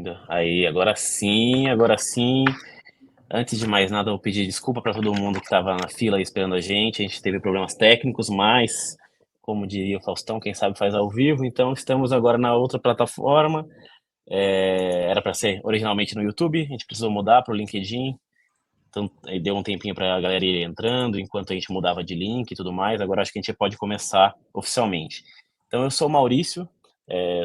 Indo. Aí, agora sim, agora sim. Antes de mais nada, eu vou pedir desculpa para todo mundo que estava na fila aí esperando a gente. A gente teve problemas técnicos, mas, como diria o Faustão, quem sabe faz ao vivo. Então, estamos agora na outra plataforma. Era para ser originalmente no YouTube, a gente precisou mudar para o LinkedIn. Então, aí deu um tempinho para a galera ir entrando, enquanto a gente mudava de link e tudo mais. Agora acho que a gente pode começar oficialmente. Então, eu sou o Maurício,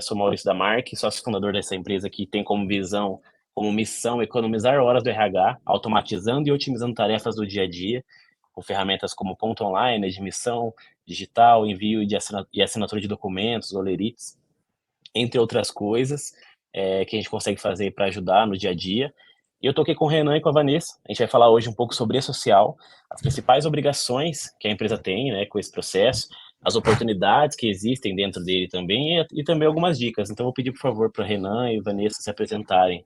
sou Maurício da Mark, sócio fundador dessa empresa que tem como visão, como missão, economizar horas do RH, automatizando e otimizando tarefas do dia a dia, com ferramentas como ponto online, admissão digital, envio e assinatura de documentos, olerites, entre outras coisas, que a gente consegue fazer para ajudar no dia a dia. E eu tô aqui com o Renan e com a Vanessa. A gente vai falar hoje um pouco sobre e-social, as principais obrigações que a empresa tem, né, com esse processo, as oportunidades que existem dentro dele também e também algumas dicas. Então, eu vou pedir, por favor, para o Renan e a Vanessa se apresentarem.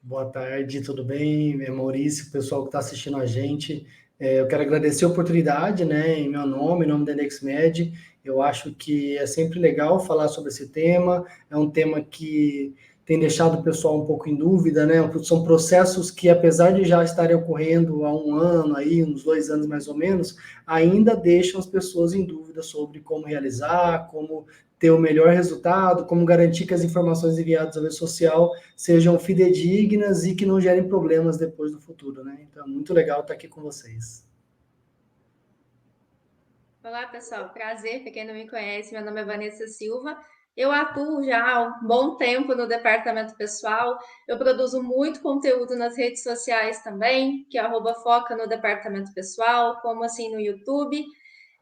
Boa tarde, tudo bem? É Maurício, pessoal que está assistindo a gente. Eu quero agradecer a oportunidade, né, em meu nome, em nome da NextMed. Eu acho que é sempre legal falar sobre esse tema. É um tema que tem deixado o pessoal um pouco em dúvida, né? São processos que, apesar de já estarem ocorrendo há um ano, aí, uns 2 anos mais ou menos, ainda deixam as pessoas em dúvida sobre como realizar, como ter o melhor resultado, como garantir que as informações enviadas à rede social sejam fidedignas e que não gerem problemas depois no futuro, né? Então, muito legal estar aqui com vocês. Olá, pessoal. Prazer. Para quem não me conhece, meu nome é Vanessa Silva. Eu atuo já há um bom tempo no departamento pessoal. Eu produzo muito conteúdo nas redes sociais também, que é @foca no departamento pessoal, como assim no YouTube.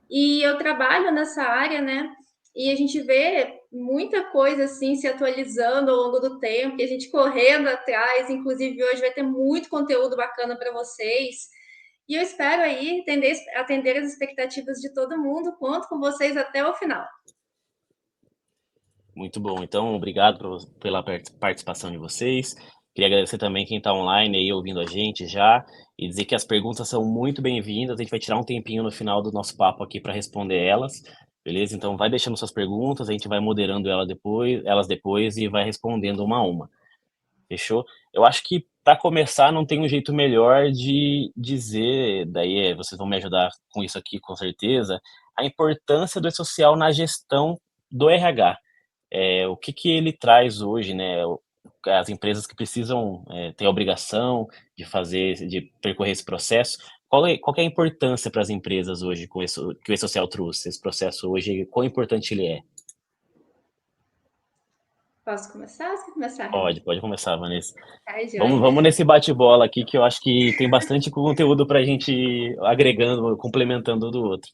E eu trabalho nessa área, né? E a gente vê muita coisa assim se atualizando ao longo do tempo, e a gente correndo atrás. Inclusive, hoje vai ter muito conteúdo bacana para vocês. E eu espero aí atender as expectativas de todo mundo. Conto com vocês até o final. Muito bom. Então, obrigado pela participação de vocês. Queria agradecer também quem está online aí ouvindo a gente já e dizer que as perguntas são muito bem-vindas. A gente vai tirar um tempinho no final do nosso papo aqui para responder elas, beleza? Então, vai deixando suas perguntas, a gente vai moderando elas depois e vai respondendo uma a uma. Fechou? Eu acho que para começar não tem um jeito melhor de dizer, daí vocês vão me ajudar com isso aqui com certeza, a importância do e-social na gestão do RH. O que que ele traz hoje, né? As empresas que precisam ter a obrigação de fazer, de percorrer esse processo. Qual que é a importância para as empresas hoje com isso que o e-social trouxe? Esse processo hoje, quão importante ele é? Posso começar? Você começar, Renan? Pode começar, Vanessa. Tá, Vamos, joia. vamos nesse bate-bola aqui que eu acho que tem bastante conteúdo para a gente ir agregando, complementando um do outro.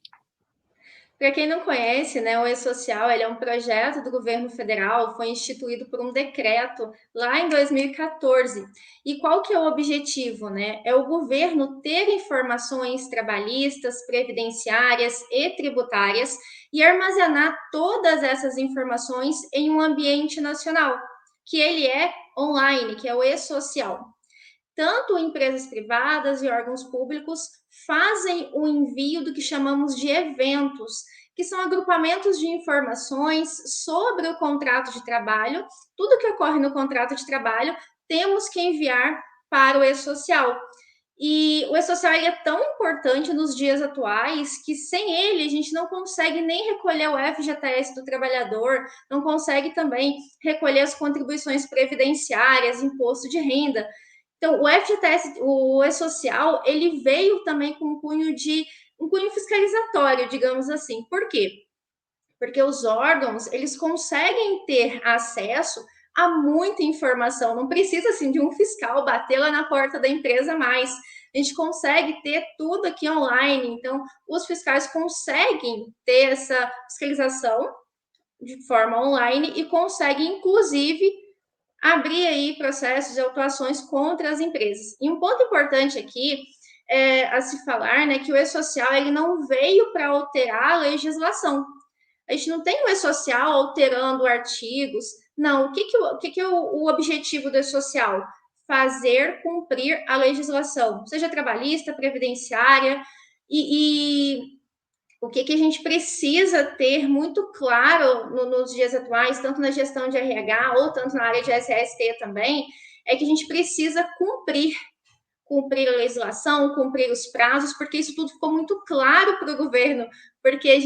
Para quem não conhece, né, o E-Social ele é um projeto do governo federal, foi instituído por um decreto lá em 2014. E qual que é o objetivo? Né? É o governo ter informações trabalhistas, previdenciárias e tributárias e armazenar todas essas informações em um ambiente nacional, que ele é online, que é o E-Social. Tanto empresas privadas e órgãos públicos fazem o envio do que chamamos de eventos, que são agrupamentos de informações sobre o contrato de trabalho. Tudo que ocorre no contrato de trabalho temos que enviar para o e-social. E o e-social é tão importante nos dias atuais que sem ele a gente não consegue nem recolher o FGTS do trabalhador, não consegue também recolher as contribuições previdenciárias, imposto de renda. Então, o FGTS, o E-Social, ele veio também com um cunho fiscalizatório, digamos assim. Por quê? Porque os órgãos, eles conseguem ter acesso a muita informação, não precisa assim de um fiscal bater lá na porta da empresa mais. A gente consegue ter tudo aqui online, então os fiscais conseguem ter essa fiscalização de forma online e conseguem, inclusive, abrir aí processos de autuações contra as empresas. E um ponto importante aqui a se falar, né, que o E-Social ele não veio para alterar a legislação. A gente não tem o E-Social alterando artigos. Não, o que é o objetivo do E-Social? Fazer cumprir a legislação, seja trabalhista, previdenciária, e o que a gente precisa ter muito claro nos dias atuais, tanto na gestão de RH ou tanto na área de SST também, é que a gente precisa cumprir a legislação, cumprir os prazos, porque isso tudo ficou muito claro para o governo, porque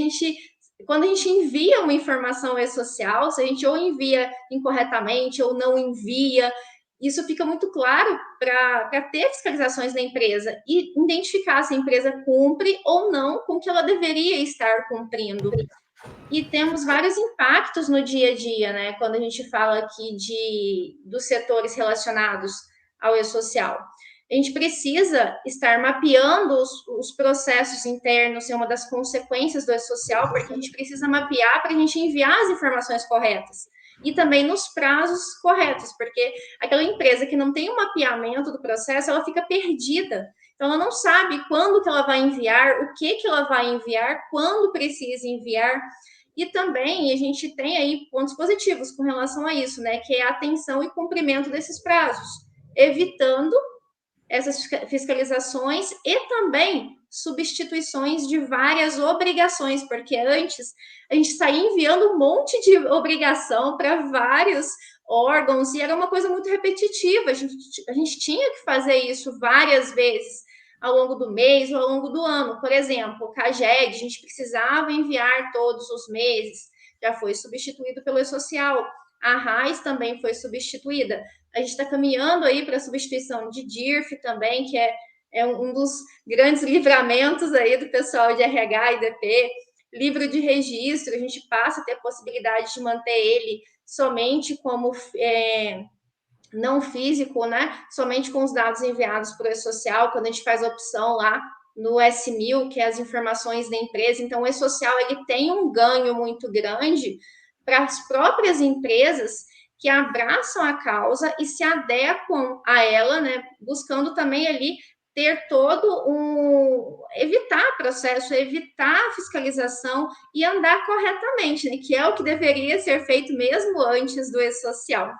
quando a gente envia uma informação e-social, se a gente ou envia incorretamente ou não envia, isso fica muito claro para ter fiscalizações da empresa e identificar se a empresa cumpre ou não com o que ela deveria estar cumprindo. E temos vários impactos no dia a dia, né? Quando a gente fala aqui dos setores relacionados ao e-social. A gente precisa estar mapeando os processos internos, é uma das consequências do e-social, porque a gente precisa mapear para a gente enviar as informações corretas. E também nos prazos corretos, porque aquela empresa que não tem um mapeamento do processo, ela fica perdida. Então, ela não sabe quando que ela vai enviar, o que ela vai enviar, quando precisa enviar. E também a gente tem aí pontos positivos com relação a isso, né? Que é a atenção e cumprimento desses prazos, evitando essas fiscalizações e também substituições de várias obrigações, porque antes a gente saía enviando um monte de obrigação para vários órgãos e era uma coisa muito repetitiva. A gente tinha que fazer isso várias vezes ao longo do mês ou ao longo do ano. Por exemplo, o CAGED, a gente precisava enviar todos os meses, já foi substituído pelo E-Social. A RAIS também foi substituída. A gente está caminhando aí para a substituição de DIRF também, que é um dos grandes livramentos aí do pessoal de RH e DP. Livro de registro, a gente passa a ter a possibilidade de manter ele somente como não físico, né? Somente com os dados enviados por E-Social, quando a gente faz a opção lá no S1000, que é as informações da empresa. Então, o E-Social ele tem um ganho muito grande para as próprias empresas que abraçam a causa e se adequam a ela, né? Buscando também ali ter evitar processo, evitar fiscalização e andar corretamente, né? Que é o que deveria ser feito mesmo antes do E-Social.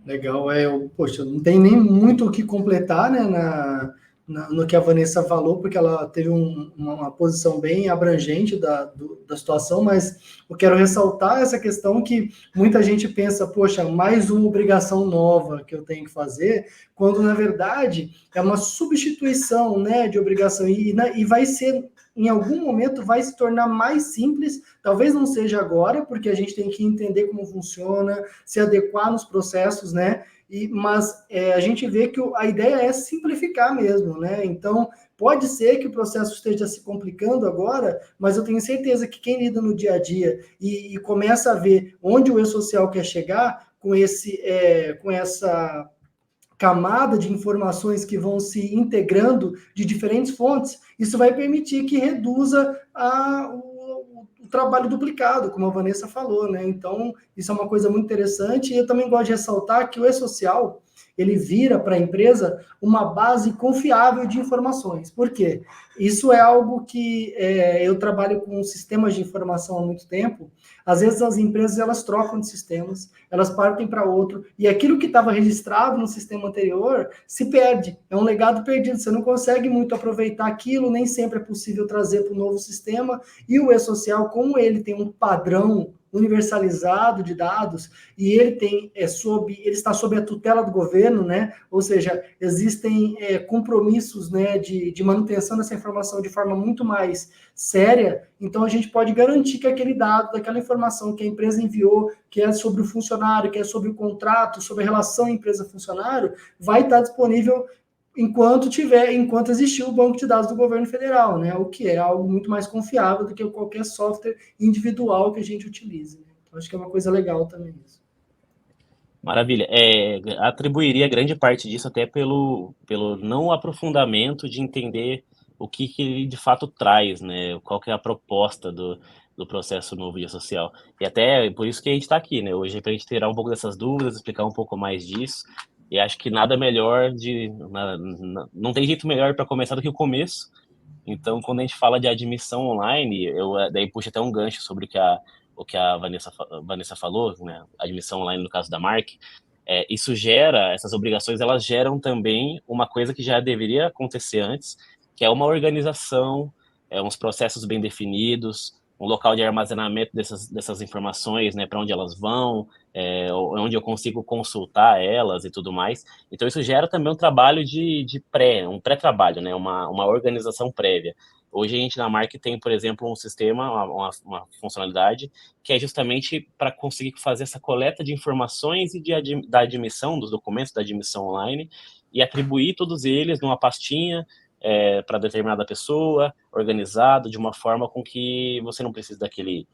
Legal, poxa, não tem nem muito o que completar, né, no que a Vanessa falou, porque ela teve uma posição bem abrangente da situação, mas eu quero ressaltar essa questão que muita gente pensa, poxa, mais uma obrigação nova que eu tenho que fazer, quando na verdade é uma substituição, né, de obrigação, e vai ser, em algum momento, vai se tornar mais simples, talvez não seja agora, porque a gente tem que entender como funciona, se adequar nos processos, né, mas a gente vê que a ideia é simplificar mesmo, né? Então, pode ser que o processo esteja se complicando agora, mas eu tenho certeza que quem lida no dia a dia e começa a ver onde o E-Social quer chegar com essa camada de informações que vão se integrando de diferentes fontes, isso vai permitir que reduza o trabalho duplicado, como a Vanessa falou, né? Então, isso é uma coisa muito interessante, e eu também gosto de ressaltar que o E-Social, ele vira para a empresa uma base confiável de informações. Por quê? Isso é algo que eu trabalho com sistemas de informação há muito tempo. Às vezes as empresas elas trocam de sistemas, elas partem para outro, e aquilo que estava registrado no sistema anterior se perde, é um legado perdido, você não consegue muito aproveitar aquilo, nem sempre é possível trazer para o novo sistema, e o E-Social, como ele tem um padrão universalizado de dados, e ele está sob a tutela do governo, né? Ou seja, existem compromissos, né, de manutenção dessa informação de forma muito mais séria, então a gente pode garantir que aquele dado, daquela informação que a empresa enviou, que é sobre o funcionário, que é sobre o contrato, sobre a relação empresa-funcionário, vai estar disponível enquanto existir o banco de dados do governo federal, né? O que é algo muito mais confiável do que qualquer software individual que a gente utilize. Então, acho que é uma coisa legal também isso. Maravilha. Atribuiria grande parte disso até pelo não aprofundamento de entender o que ele de fato traz, né? Qual que é a proposta do processo novo de social. E até por isso que a gente está aqui, né? Hoje, para a gente tirar um pouco dessas dúvidas, explicar um pouco mais disso. E acho que nada melhor não tem jeito melhor para começar do que o começo. Então, quando a gente fala de admissão online, daí puxa até um gancho sobre o que a Vanessa falou, né? Admissão online no caso da Mark. Essas obrigações, elas geram também uma coisa que já deveria acontecer antes, que é uma organização uns processos bem definidos, um local de armazenamento dessas informações, né, para onde elas vão, onde eu consigo consultar elas e tudo mais. Então, isso gera também um trabalho um pré-trabalho, né, uma organização prévia. Hoje a gente na Mark tem, por exemplo, um sistema, uma funcionalidade, que é justamente para conseguir fazer essa coleta de informações e da admissão, dos documentos da admissão online, e atribuir todos eles numa pastinha, para determinada pessoa, organizado, de uma forma com que você não precise daquele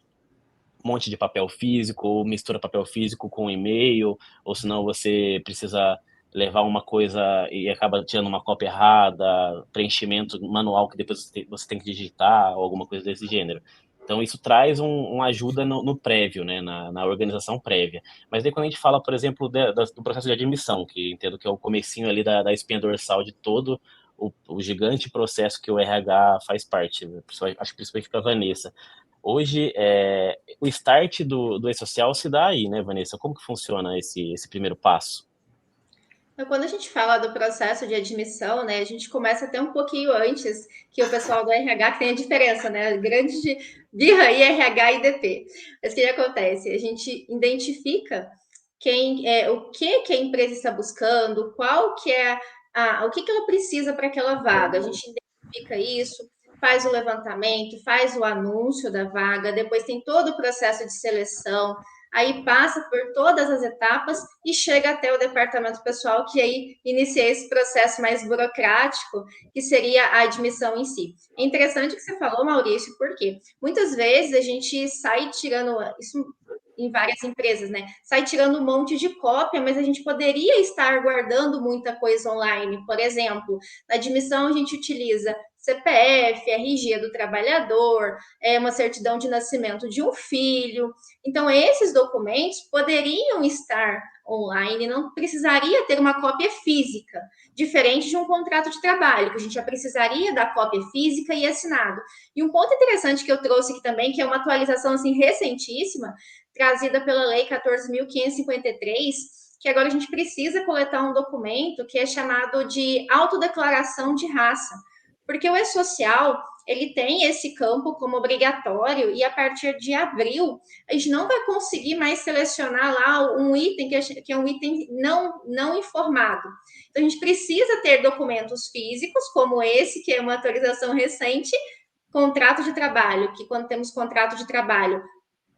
monte de papel físico, ou mistura papel físico com e-mail, ou senão você precisa levar uma coisa e acaba tirando uma cópia errada, preenchimento manual que depois você tem que digitar, ou alguma coisa desse gênero. Então, isso traz uma ajuda no prévio, né, na organização prévia. Mas daí, quando a gente fala, por exemplo, do processo de admissão, que entendo que é o comecinho ali da espinha dorsal de todo o gigante processo que o RH faz parte, né? Acho que principalmente para a Vanessa. Hoje, o start do e-social se dá aí, né, Vanessa? Como que funciona esse primeiro passo? Então, quando a gente fala do processo de admissão, né, a gente começa até um pouquinho antes que o pessoal do RH, que tem a diferença, né, grande birra e RH e DP. Mas o que acontece? A gente identifica o que a empresa está buscando, qual que é o que ela precisa para aquela vaga. A gente identifica isso, faz o levantamento, faz o anúncio da vaga, depois tem todo o processo de seleção, aí passa por todas as etapas e chega até o departamento pessoal, que aí inicia esse processo mais burocrático, que seria a admissão em si. É interessante o que você falou, Maurício, porque muitas vezes a gente sai tirando isso em várias empresas, né? Sai tirando um monte de cópia, mas a gente poderia estar guardando muita coisa online. Por exemplo, na admissão a gente utiliza CPF, RG do trabalhador, uma certidão de nascimento de um filho. Então, esses documentos poderiam estar online, não precisaria ter uma cópia física, diferente de um contrato de trabalho, que a gente já precisaria da cópia física e assinado. E um ponto interessante que eu trouxe aqui também, que é uma atualização assim recentíssima, trazida pela Lei 14.553, que agora a gente precisa coletar um documento que é chamado de autodeclaração de raça, porque o e-social, ele tem esse campo como obrigatório e a partir de abril a gente não vai conseguir mais selecionar lá um item que é um item não informado. Então a gente precisa ter documentos físicos como esse, que é uma atualização recente, contrato de trabalho, que quando temos contrato de trabalho,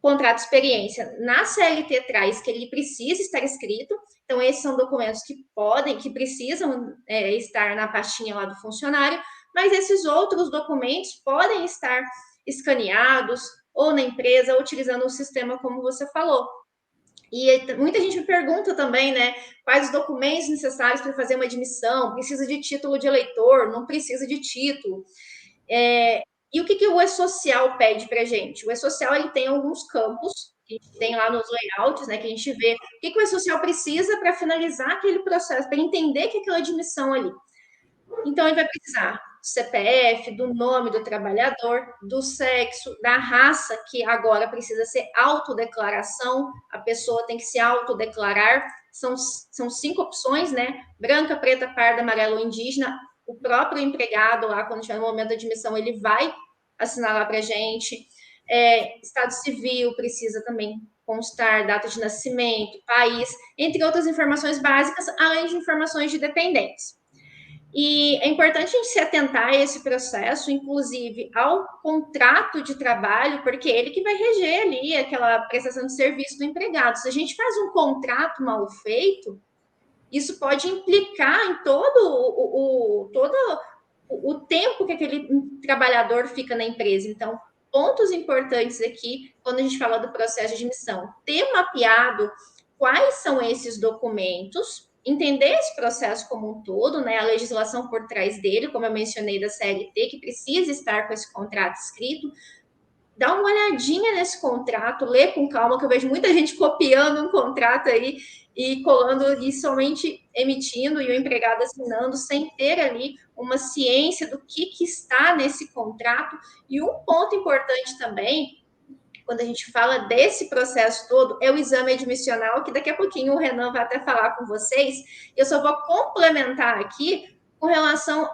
contrato de experiência, na CLT traz que ele precisa estar escrito, então esses são documentos que precisam estar na pastinha lá do funcionário, mas esses outros documentos podem estar escaneados ou na empresa, utilizando o sistema como você falou. E muita gente me pergunta também, né, quais os documentos necessários para fazer uma admissão, precisa de título de eleitor, não precisa de título. E o que o e-social pede para a gente? O e-social ele tem alguns campos, que a gente tem lá nos layouts, né, que a gente vê o que o e-social precisa para finalizar aquele processo, para entender que aquela admissão ali. Então, ele vai precisar do CPF, do nome do trabalhador, do sexo, da raça, que agora precisa ser autodeclaração, a pessoa tem que se autodeclarar. São 5 opções, né? Branca, preta, parda, amarela ou indígena. O próprio empregado lá, quando tiver no momento da admissão, ele vai assinar lá para a gente. Estado civil precisa também constar data de nascimento, país, entre outras informações básicas, além de informações de dependentes. E é importante a gente se atentar a esse processo, inclusive ao contrato de trabalho, porque é ele que vai reger ali aquela prestação de serviço do empregado. Se a gente faz um contrato mal feito, isso pode implicar em todo o tempo que aquele trabalhador fica na empresa. Então, pontos importantes aqui, quando a gente fala do processo de admissão, ter mapeado quais são esses documentos, entender esse processo como um todo, né, a legislação por trás dele, como eu mencionei da CLT, que precisa estar com esse contrato escrito, dá uma olhadinha nesse contrato, lê com calma, que eu vejo muita gente copiando um contrato aí e colando e somente emitindo e o empregado assinando, sem ter ali uma ciência do que está nesse contrato. E um ponto importante também, quando a gente fala desse processo todo, é o exame admissional, que daqui a pouquinho o Renan vai até falar com vocês. Eu só vou complementar aqui com relação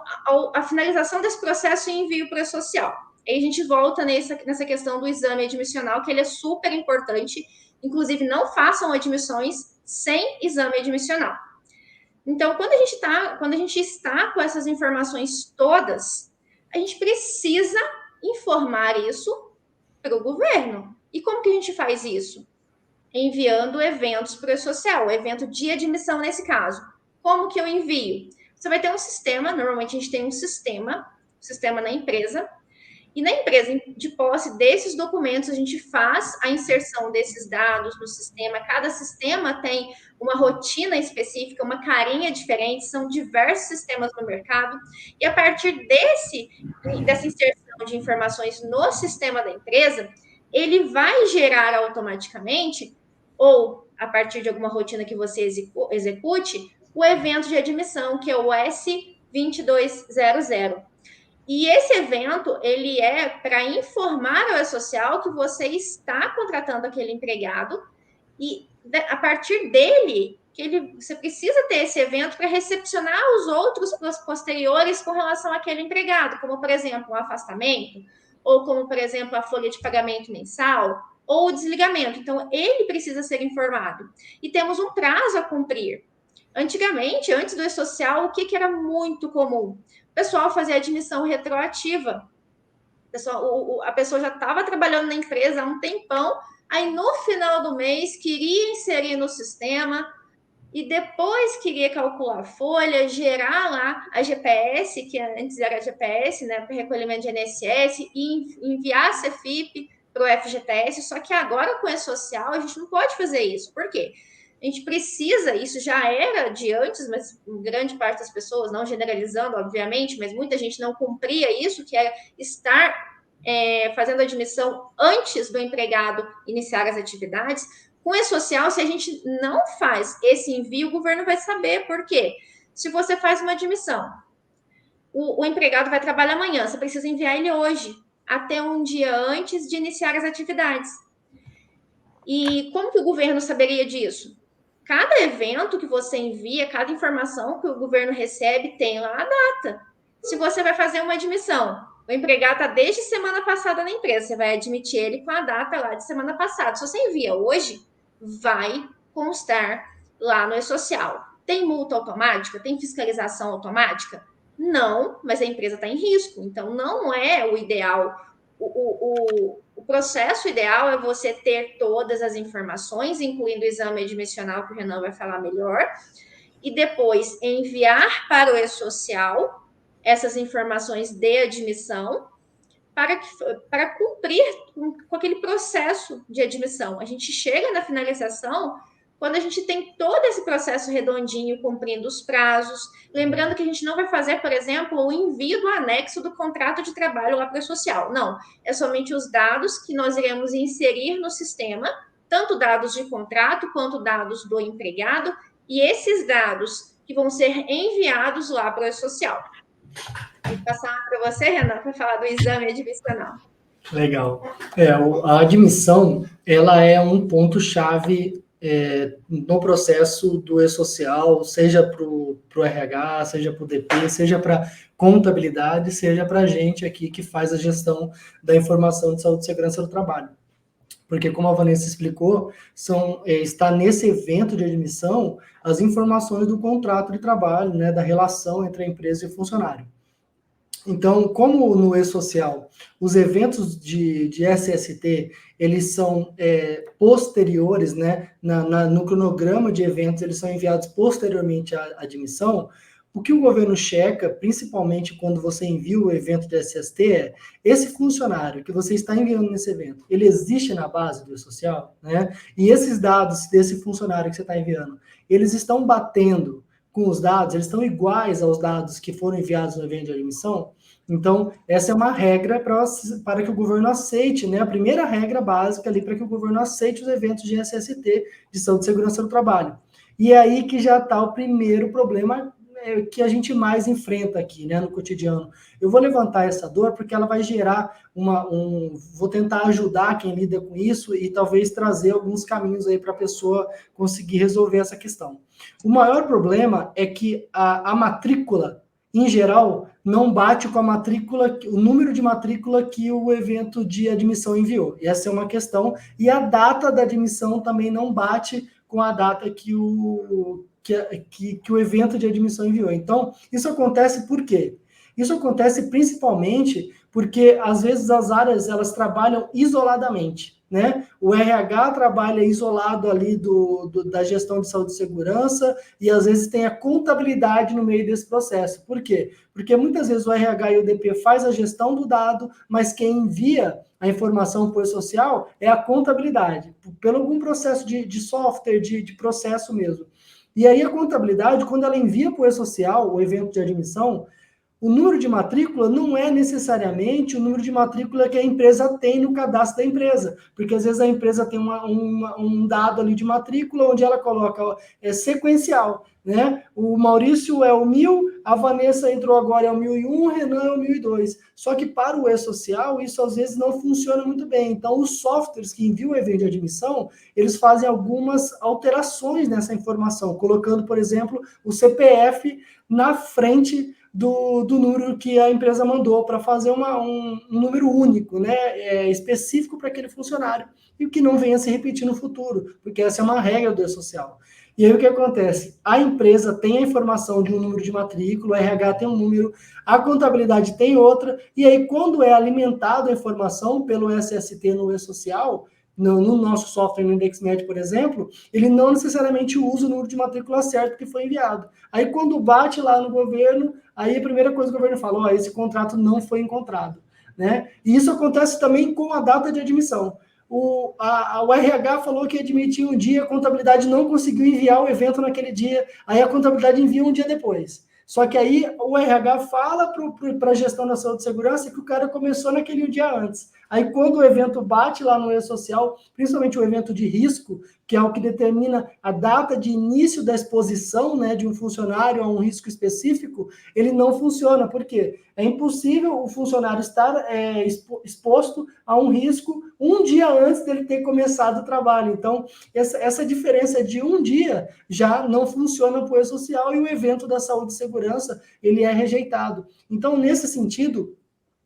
à finalização desse processo e envio para o social. Aí a gente volta nessa questão do exame admissional, que ele é super importante. Inclusive, não façam admissões sem exame admissional. Então, quando a gente está com essas informações todas, a gente precisa informar isso para o governo. E como que a gente faz isso? Enviando eventos para o e-social, evento de admissão nesse caso. Como que eu envio? Você vai ter um sistema, normalmente a gente tem um sistema na empresa, e na empresa, de posse desses documentos, a gente faz a inserção desses dados no sistema. Cada sistema tem uma rotina específica, uma carinha diferente, são diversos sistemas no mercado. E a partir dessa inserção de informações no sistema da empresa, ele vai gerar automaticamente, ou a partir de alguma rotina que você execute, o evento de admissão, que é o S2200. E esse evento, ele é para informar ao e-social que você está contratando aquele empregado e a partir dele, você precisa ter esse evento para recepcionar os outros posteriores com relação àquele empregado, como, por exemplo, o afastamento, ou como, por exemplo, a folha de pagamento mensal, ou o desligamento. Então, ele precisa ser informado. E temos um prazo a cumprir. Antigamente, antes do e-social, o que era muito comum? O pessoal fazia admissão retroativa. A pessoa já estava trabalhando na empresa há um tempão, aí no final do mês queria inserir no sistema e depois queria calcular a folha, gerar lá a GPS, que antes era GPS, né, para recolhimento de INSS, e enviar a CEFIP para o FGTS, só que agora com o e-social a gente não pode fazer isso. Por quê? A gente precisa, isso já era de antes, mas grande parte das pessoas, não generalizando, obviamente, mas muita gente não cumpria isso, que é estar fazendo admissão antes do empregado iniciar as atividades. Com o e-social, se a gente não faz esse envio, o governo vai saber. Por quê? Se você faz uma admissão, o empregado vai trabalhar amanhã, você precisa enviar ele hoje, até um dia antes de iniciar as atividades. E como que o governo saberia disso? Cada evento que você envia, cada informação que o governo recebe, tem lá a data. Se você vai fazer uma admissão, o empregado está desde semana passada na empresa, você vai admitir ele com a data lá de semana passada. Se você envia hoje, vai constar lá no e-social. Tem multa automática? Tem fiscalização automática? Não, mas a empresa está em risco, então não é o ideal. O processo ideal é você ter todas as informações, incluindo o exame admissional, que o Renan vai falar melhor, e depois enviar para o e-social essas informações de admissão para cumprir com aquele processo de admissão. A gente chega na finalização quando a gente tem todo esse processo redondinho, cumprindo os prazos. Lembrando que a gente não vai fazer, por exemplo, o envio do anexo do contrato de trabalho lá para o social. Não, é somente os dados que nós iremos inserir no sistema, tanto dados de contrato quanto dados do empregado, e esses dados que vão ser enviados lá para o social. Vou passar para você, Renan, para falar do exame admissional. Legal. A admissão, ela é um ponto-chave no processo do e-social, seja para o RH, seja para o DP, seja para contabilidade, seja para a gente aqui que faz a gestão da informação de saúde e segurança do trabalho. Porque, como a Vanessa explicou, está nesse evento de admissão as informações do contrato de trabalho, né, da relação entre a empresa e o funcionário. Então, como no e-social, os eventos de SST, eles são posteriores, né, no cronograma de eventos, eles são enviados posteriormente à admissão. O que o governo checa, principalmente quando você envia o evento de SST, é esse funcionário que você está enviando nesse evento, ele existe na base do e-social, né? E esses dados desse funcionário que você está enviando, eles estão batendo com os dados, eles estão iguais aos dados que foram enviados no evento de admissão. Então, essa é uma regra para que o governo aceite, né? A primeira regra básica ali para que o governo aceite os eventos de SST, de saúde e segurança do trabalho. E é aí que já está o primeiro problema que a gente mais enfrenta aqui, né, no cotidiano. Eu vou levantar essa dor porque ela vai gerar vou tentar ajudar quem lida com isso e talvez trazer alguns caminhos aí para a pessoa conseguir resolver essa questão. O maior problema é que a matrícula, em geral, não bate com a matrícula, o número de matrícula que o evento de admissão enviou. E essa é uma questão. E a data da admissão também não bate com a data que o evento de admissão enviou. Então, isso acontece por quê? Isso acontece principalmente porque, às vezes, as áreas elas trabalham isoladamente, né? O RH trabalha isolado ali da gestão de saúde e segurança e, às vezes, tem a contabilidade no meio desse processo. Por quê? Porque, muitas vezes, o RH e o DP faz a gestão do dado, mas quem envia a informação para o social é a contabilidade, pelo algum processo de software, de processo mesmo. E aí, a contabilidade, quando ela envia para o e-social, o evento de admissão, o número de matrícula não é necessariamente o número de matrícula que a empresa tem no cadastro da empresa, porque às vezes a empresa tem um dado ali de matrícula onde ela coloca sequencial, né? O Maurício é o 1000, a Vanessa entrou agora é o 1001, o Renan é o 1002. Só que para o e-social isso às vezes não funciona muito bem. Então os softwares que enviam o evento de admissão, eles fazem algumas alterações nessa informação, colocando, por exemplo, o CPF na frente do número que a empresa mandou para fazer um número único, né, específico para aquele funcionário, e o que não venha a se repetir no futuro, porque essa é uma regra do e-social. E aí o que acontece? A empresa tem a informação de um número de matrícula, o RH tem um número, a contabilidade tem outra, e aí quando é alimentada a informação pelo SST no e-social, no nosso software, no IndexMed, por exemplo, ele não necessariamente usa o número de matrícula certo que foi enviado. Aí, quando bate lá no governo, aí a primeira coisa que o governo fala, esse contrato não foi encontrado, né? E isso acontece também com a data de admissão. O RH falou que admitiu um dia, a contabilidade não conseguiu enviar o evento naquele dia, aí a contabilidade envia um dia depois. Só que aí o RH fala para a gestão da saúde e segurança que o cara começou naquele dia antes. Aí quando o evento bate lá no e-social, principalmente o evento de risco, que é o que determina a data de início da exposição, né, de um funcionário a um risco específico, ele não funciona. Por quê? É impossível o funcionário estar exposto a um risco um dia antes dele ter começado o trabalho. Então, essa diferença de um dia já não funciona para o e-social e o evento da saúde e segurança, ele é rejeitado. Então, nesse sentido,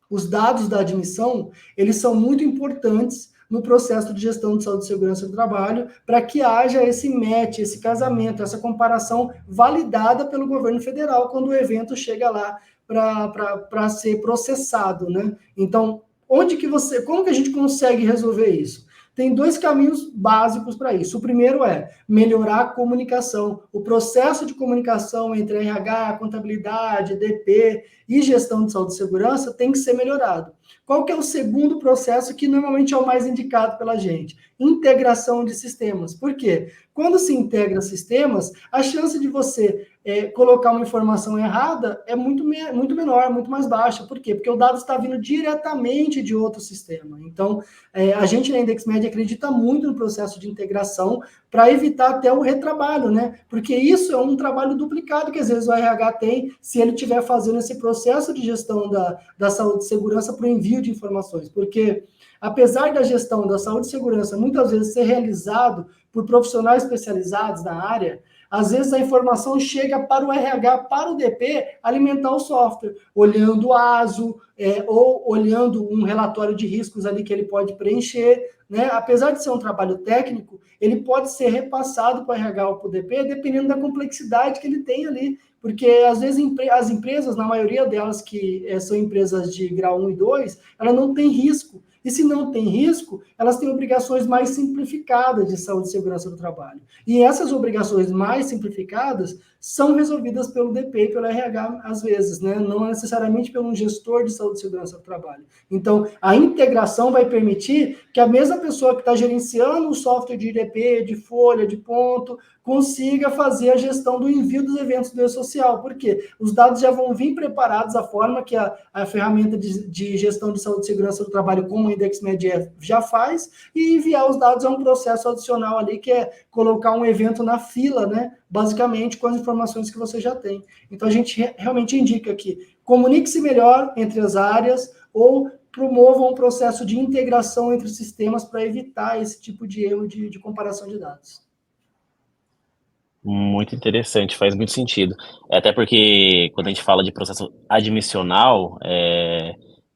os dados da admissão, eles são muito importantes no processo de gestão de saúde e segurança do trabalho, para que haja esse match, esse casamento, essa comparação validada pelo governo federal quando o evento chega lá para ser processado, né? Então, como que a gente consegue resolver isso? Tem dois caminhos básicos para isso. O primeiro é melhorar a comunicação. O processo de comunicação entre RH, contabilidade, DP e gestão de saúde e segurança tem que ser melhorado. Qual que é o segundo processo que normalmente é o mais indicado pela gente? Integração de sistemas. Por quê? Quando se integra sistemas, a chance de você colocar uma informação errada é muito menor, muito mais baixa. Por quê? Porque o dado está vindo diretamente de outro sistema. Então, a gente na IndexMed acredita muito no processo de integração para evitar até o retrabalho, né? Porque isso é um trabalho duplicado que às vezes o RH tem se ele estiver fazendo esse processo de gestão da saúde e segurança para o envio de informações. Porque, apesar da gestão da saúde e segurança muitas vezes ser realizado por profissionais especializados na área, às vezes a informação chega para o RH, para o DP, alimentar o software, olhando o ASO, ou olhando um relatório de riscos ali que ele pode preencher, né? Apesar de ser um trabalho técnico, ele pode ser repassado para o RH ou para o DP, dependendo da complexidade que ele tem ali, porque às vezes as empresas, na maioria delas que são empresas de grau 1 e 2, ela não tem risco. E se não tem risco, elas têm obrigações mais simplificadas de saúde e segurança do trabalho. E essas obrigações mais simplificadas são resolvidas pelo DP e pelo RH, às vezes, né? Não necessariamente pelo gestor de saúde e segurança do trabalho. Então, a integração vai permitir que a mesma pessoa que está gerenciando o software de DP, de folha, de ponto, consiga fazer a gestão do envio dos eventos do e-social. Por quê? Os dados já vão vir preparados da forma que a ferramenta de gestão de saúde e segurança do trabalho, como o IndexMed já faz, e enviar os dados é um processo adicional ali, que é colocar um evento na fila, né? Basicamente com as informações que você já tem. Então, a gente realmente indica que comunique-se melhor entre as áreas ou promova um processo de integração entre sistemas para evitar esse tipo de erro de comparação de dados. Muito interessante, faz muito sentido. Até porque quando a gente fala de processo admissional,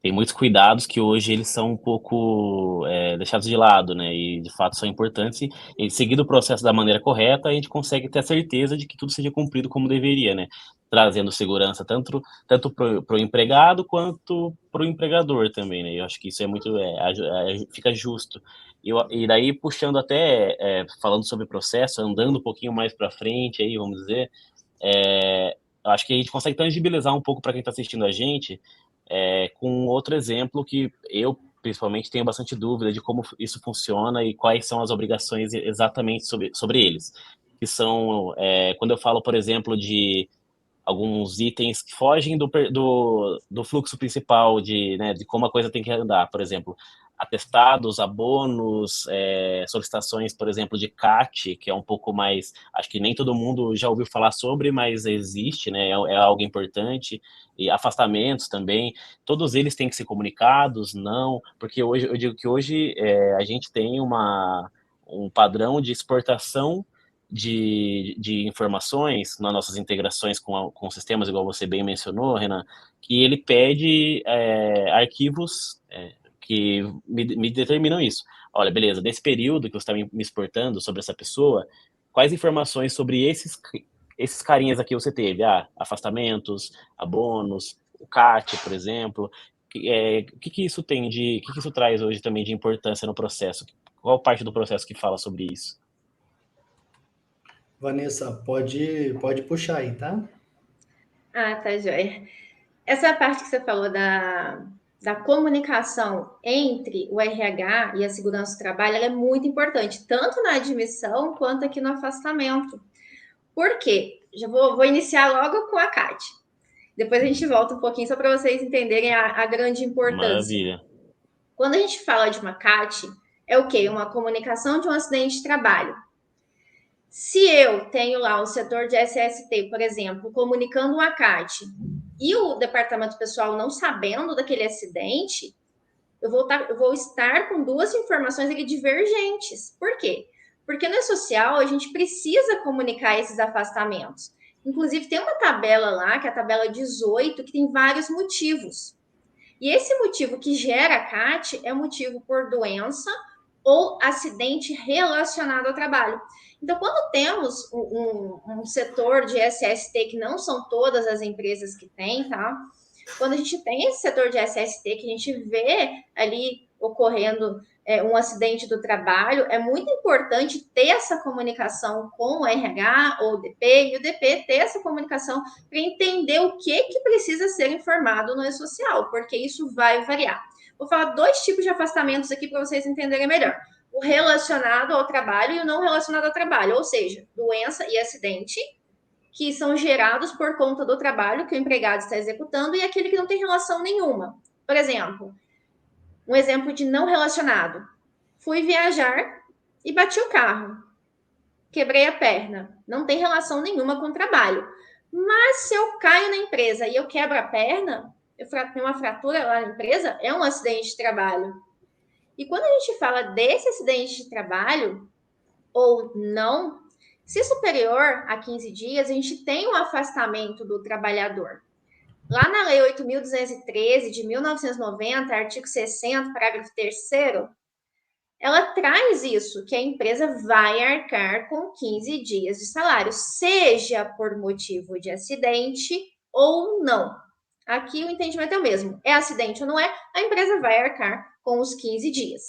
tem muitos cuidados que hoje eles são um pouco deixados de lado, né? E de fato são importantes. E seguindo o processo da maneira correta, a gente consegue ter a certeza de que tudo seja cumprido como deveria, né? Trazendo segurança tanto para o empregado quanto para o empregador também, né? Eu acho que isso é muito, fica justo. E daí, puxando até, falando sobre o processo, andando um pouquinho mais para frente, aí, vamos dizer, eu acho que a gente consegue tangibilizar um pouco para quem está assistindo a gente, com outro exemplo que eu, principalmente, tenho bastante dúvida de como isso funciona e quais são as obrigações exatamente sobre eles. Que são, quando eu falo, por exemplo, de alguns itens que fogem do fluxo principal né, de como a coisa tem que andar, por exemplo, atestados, abonos, solicitações, por exemplo, de CAT, que é um pouco mais, acho que nem todo mundo já ouviu falar sobre, mas existe, né, é algo importante, e afastamentos também, todos eles têm que ser comunicados, não, porque hoje, eu digo que hoje a gente tem um padrão de exportação de informações nas nossas integrações com sistemas, igual você bem mencionou, Renan, que ele pede arquivos que me determinam isso. Olha, beleza, nesse período que você está me exportando sobre essa pessoa, quais informações sobre esses carinhas aqui você teve? Afastamentos, abonos, o CAT, por exemplo. O que isso tem o que isso traz hoje também de importância no processo? Qual parte do processo que fala sobre isso? Vanessa, pode puxar aí, tá? Ah, tá, joia. Essa parte que você falou da comunicação entre o RH e a segurança do trabalho, ela é muito importante, tanto na admissão quanto aqui no afastamento. Por quê? Já vou iniciar logo com a CAT. Depois a gente volta um pouquinho só para vocês entenderem a grande importância. Maravilha. Quando a gente fala de uma CAT, é o quê? Uma comunicação de um acidente de trabalho. Se eu tenho lá o setor de SST, por exemplo, comunicando uma CAT e o departamento pessoal não sabendo daquele acidente, eu vou estar com duas informações ali divergentes. Por quê? Porque no social a gente precisa comunicar esses afastamentos. Inclusive, tem uma tabela lá, que é a tabela 18, que tem vários motivos. E esse motivo que gera a CAT é motivo por doença ou acidente relacionado ao trabalho. Então, quando temos um setor de SST, que não são todas as empresas que têm, tá? Quando a gente tem esse setor de SST, que a gente vê ali ocorrendo um acidente do trabalho, é muito importante ter essa comunicação com o RH ou o DP, e o DP ter essa comunicação para entender o que precisa ser informado no e-social, porque isso vai variar. Vou falar dois tipos de afastamentos aqui para vocês entenderem melhor. O relacionado ao trabalho e o não relacionado ao trabalho, ou seja, doença e acidente, que são gerados por conta do trabalho que o empregado está executando, e aquele que não tem relação nenhuma. Por exemplo, um exemplo de não relacionado. Fui viajar e bati o carro. Quebrei a perna. Não tem relação nenhuma com o trabalho. Mas se eu caio na empresa e eu quebro a perna, eu tenho uma fratura lá na empresa, é um acidente de trabalho. E quando a gente fala desse acidente de trabalho, ou não, se superior a 15 dias, a gente tem um afastamento do trabalhador. Lá na Lei 8.213 de 1990, artigo 60, parágrafo 3º, ela traz isso, que a empresa vai arcar com 15 dias de salário, seja por motivo de acidente ou não. Aqui o entendimento é o mesmo. É acidente ou não é, a empresa vai arcar com os 15 dias.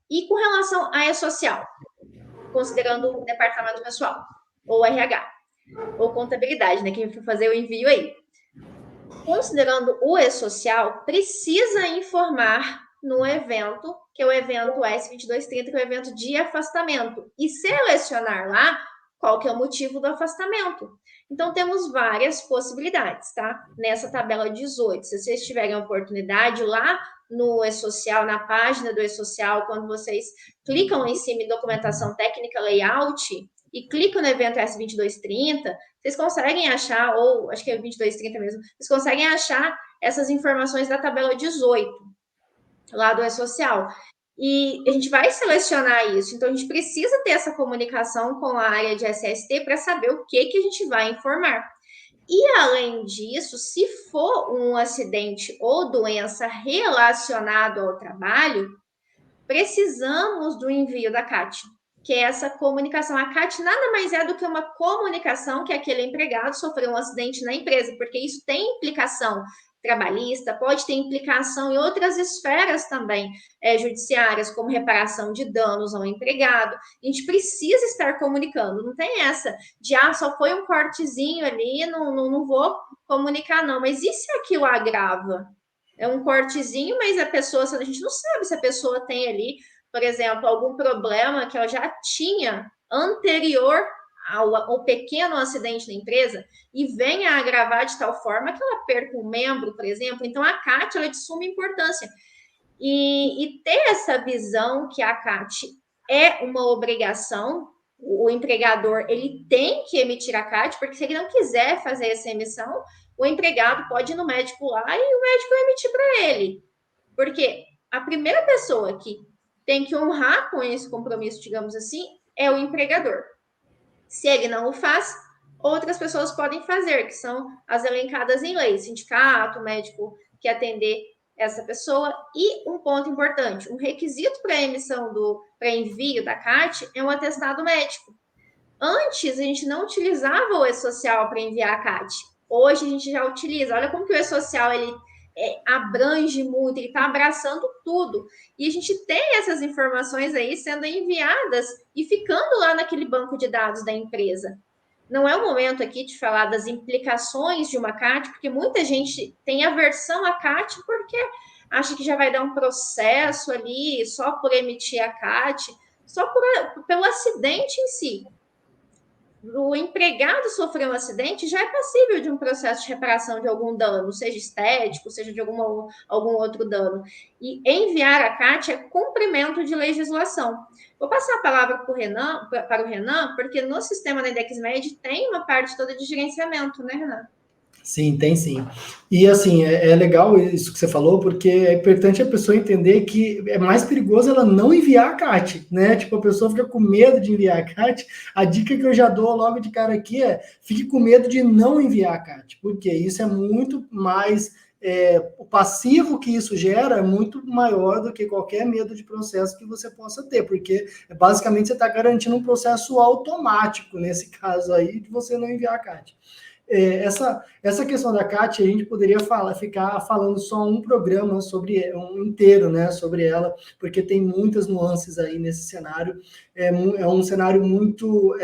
E com relação à E-Social, considerando o departamento pessoal, ou RH, ou contabilidade, né? Quem for fazer o envio aí. Considerando o E-Social, precisa informar no evento, que é o evento S2230, que é o evento de afastamento, e selecionar lá qual que é o motivo do afastamento. Então, temos várias possibilidades, tá? Nessa tabela 18. Se vocês tiverem a oportunidade, lá no E-Social, na página do E-Social, quando vocês clicam em cima em documentação técnica layout e clicam no evento S2230, vocês conseguem achar, ou acho que é 2230 mesmo, vocês conseguem achar essas informações da tabela 18, lá do E-Social. E a gente vai selecionar isso. Então, a gente precisa ter essa comunicação com a área de SST para saber o que a gente vai informar. E, além disso, se for um acidente ou doença relacionado ao trabalho, precisamos do envio da CAT, que é essa comunicação. A CAT nada mais é do que uma comunicação que aquele empregado sofreu um acidente na empresa, porque isso tem implicação trabalhista, pode ter implicação em outras esferas também judiciárias, como reparação de danos ao empregado. A gente precisa estar comunicando, não tem essa de, só foi um cortezinho ali, não vou comunicar não, mas e se aquilo agrava? É um cortezinho, mas a gente não sabe se a pessoa tem ali, por exemplo, algum problema que ela já tinha anterior ao pequeno acidente na empresa e venha a agravar de tal forma que ela perca um membro, por exemplo. Então, a CAT ela é de suma importância. E ter essa visão que a CAT é uma obrigação, o empregador ele tem que emitir a CAT, porque se ele não quiser fazer essa emissão, o empregado pode ir no médico lá e o médico vai emitir para ele. Porque a primeira pessoa que tem que honrar com esse compromisso, digamos assim, é o empregador. Se ele não o faz, outras pessoas podem fazer, que são as elencadas em lei, sindicato, médico que atender essa pessoa. E um ponto importante, um requisito para emissão para envio da CAT é um atestado médico. Antes, a gente não utilizava o e-social para enviar a CAT. Hoje, a gente já utiliza. Olha como que o e-social, ele abrange muito, ele está abraçando tudo. E a gente tem essas informações aí sendo enviadas e ficando lá naquele banco de dados da empresa. Não é o momento aqui de falar das implicações de uma CAT, porque muita gente tem aversão à CAT porque acha que já vai dar um processo ali só por emitir a CAT, só pelo acidente em si. O empregado sofreu um acidente, já é passível de um processo de reparação de algum dano, seja estético, seja de algum outro dano. E enviar a CAT é cumprimento de legislação. Vou passar a palavra para o Renan, porque no sistema da IndexMed tem uma parte toda de gerenciamento, né, Renan? Sim, tem sim. E assim, é legal isso que você falou, porque é importante a pessoa entender que é mais perigoso ela não enviar a CAT, né? Tipo, a pessoa fica com medo de enviar a CAT. A dica que eu já dou logo de cara aqui é: fique com medo de não enviar a CAT, porque isso é muito mais. O passivo que isso gera é muito maior do que qualquer medo de processo que você possa ter, porque basicamente você está garantindo um processo automático, nesse caso aí, de você não enviar a CAT. Essa questão da CAT, a gente poderia ficar falando só um programa sobre um inteiro, né, sobre ela, porque tem muitas nuances aí nesse cenário. É um cenário muito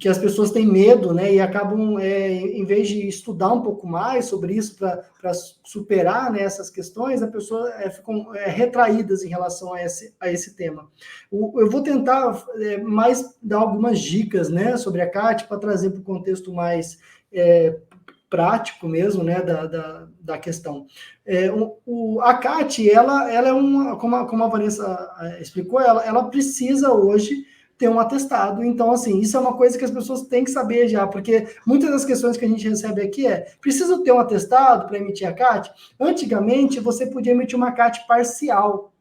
que as pessoas têm medo, né, e acabam, em vez de estudar um pouco mais sobre isso para superar, né, essas questões, a pessoa ficam retraídas em relação a esse tema. Eu vou tentar mais dar algumas dicas, né, sobre a CAT para trazer para o contexto mais prático mesmo, né, da questão. A CAT, ela é uma, como a Vanessa explicou, ela precisa hoje ter um atestado. Então, assim, isso é uma coisa que as pessoas têm que saber já, porque muitas das questões que a gente recebe aqui precisa ter um atestado para emitir a CAT? Antigamente, você podia emitir uma CAT parcial,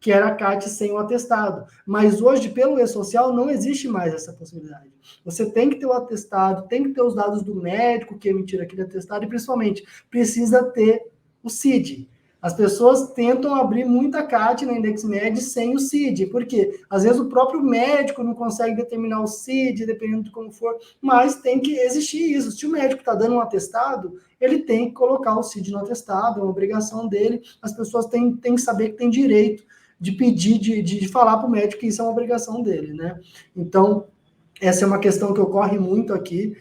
que era a CAT sem o atestado. Mas hoje, pelo e-social, não existe mais essa possibilidade. Você tem que ter o atestado, tem que ter os dados do médico que emitiu aquele atestado e, principalmente, precisa ter o CID. As pessoas tentam abrir muita CAT na IndexMed sem o CID, porque às vezes o próprio médico não consegue determinar o CID, dependendo de como for, mas tem que existir isso. Se o médico está dando um atestado, ele tem que colocar o CID no atestado, é uma obrigação dele. As pessoas têm que saber que tem direito de pedir, de falar para o médico que isso é uma obrigação dele, né? Então, essa é uma questão que ocorre muito aqui.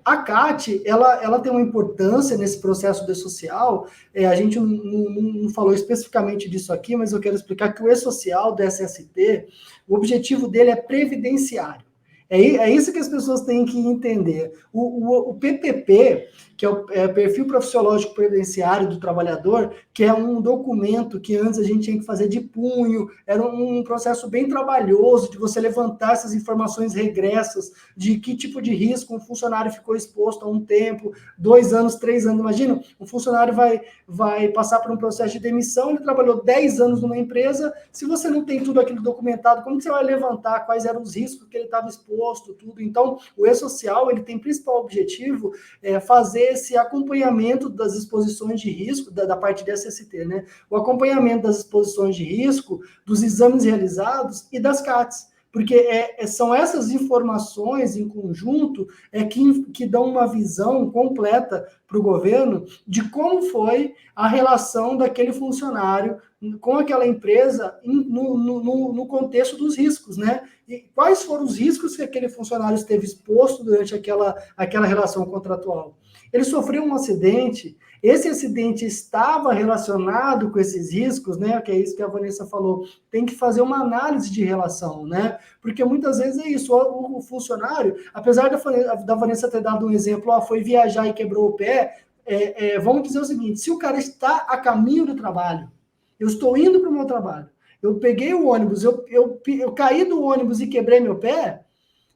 A CAT, ela tem uma importância nesse processo de e-social. A gente não falou especificamente disso aqui, mas eu quero explicar que o e-social do SST, o objetivo dele é previdenciário. É isso que as pessoas têm que entender. O PPP, que é o perfil profissiológico previdenciário do trabalhador, que é um documento que antes a gente tinha que fazer de punho, era um processo bem trabalhoso de você levantar essas informações regressas de que tipo de risco um funcionário ficou exposto há um tempo, 2 anos, 3 anos. Imagina, um funcionário vai passar por um processo de demissão, ele trabalhou 10 anos numa empresa, se você não tem tudo aquilo documentado, como que você vai levantar quais eram os riscos que ele estava exposto, tudo? Então, o E-Social, ele tem principal objetivo fazer esse acompanhamento das exposições de risco, da parte de SST, né? O acompanhamento das exposições de risco, dos exames realizados e das CATs, porque são essas informações em conjunto que dão uma visão completa para o governo de como foi a relação daquele funcionário com aquela empresa no contexto dos riscos, né? E quais foram os riscos que aquele funcionário esteve exposto durante aquela relação contratual. Ele sofreu um acidente, esse acidente estava relacionado com esses riscos, né? Que é isso que a Vanessa falou, tem que fazer uma análise de relação, né? Porque muitas vezes é isso, o funcionário, apesar da Vanessa ter dado um exemplo, foi viajar e quebrou o pé, vamos dizer o seguinte, se o cara está a caminho do trabalho, eu estou indo para o meu trabalho, eu peguei o ônibus, eu caí do ônibus e quebrei meu pé,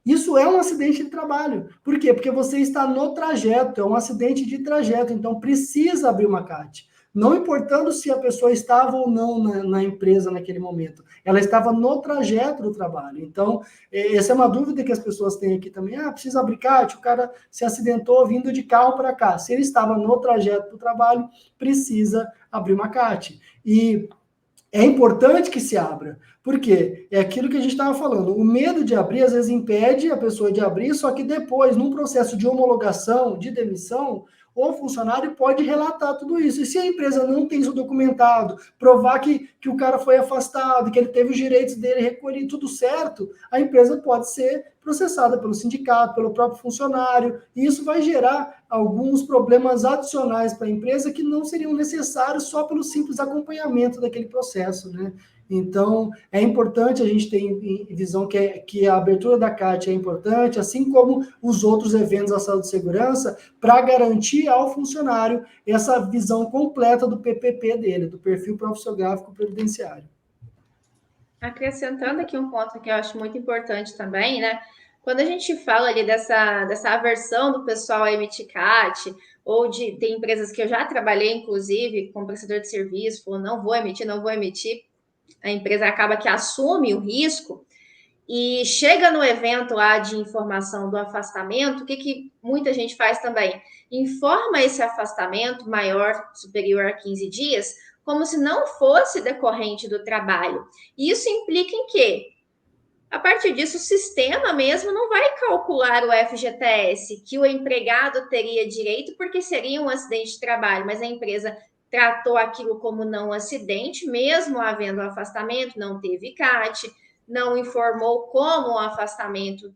isso é um acidente de trabalho. Por quê? Porque você está no trajeto, é um acidente de trajeto, então precisa abrir uma CAT. Não importando se a pessoa estava ou não na empresa naquele momento, ela estava no trajeto do trabalho. Então, essa é uma dúvida que as pessoas têm aqui também. Precisa abrir CAT, o cara se acidentou vindo de carro para cá. Se ele estava no trajeto do trabalho, precisa abrir uma CAT. E é importante que se abra, porque é aquilo que a gente estava falando, o medo de abrir às vezes impede a pessoa de abrir, só que depois, num processo de homologação, de demissão, o funcionário pode relatar tudo isso. E se a empresa não tem isso documentado, provar que o cara foi afastado, que ele teve os direitos dele recolhidos, tudo certo, a empresa pode ser processada pelo sindicato, pelo próprio funcionário, e isso vai gerar alguns problemas adicionais para a empresa que não seriam necessários só pelo simples acompanhamento daquele processo, né? Então, é importante a gente ter em visão que a abertura da CAT é importante, assim como os outros eventos da saúde e segurança, para garantir ao funcionário essa visão completa do PPP dele, do perfil profissiográfico previdenciário. Acrescentando aqui um ponto que eu acho muito importante também, né? Quando a gente fala ali dessa aversão do pessoal a emitir CAT, ou tem empresas que eu já trabalhei, inclusive, com prestador de serviço, falou, não vou emitir, a empresa acaba que assume o risco e chega no evento lá de informação do afastamento, o que muita gente faz também? Informa esse afastamento maior, superior a 15 dias, como se não fosse decorrente do trabalho. Isso implica em quê? A partir disso, o sistema mesmo não vai calcular o FGTS, que o empregado teria direito, porque seria um acidente de trabalho, mas a empresa tratou aquilo como não acidente, mesmo havendo afastamento, não teve CAT, não informou como o afastamento,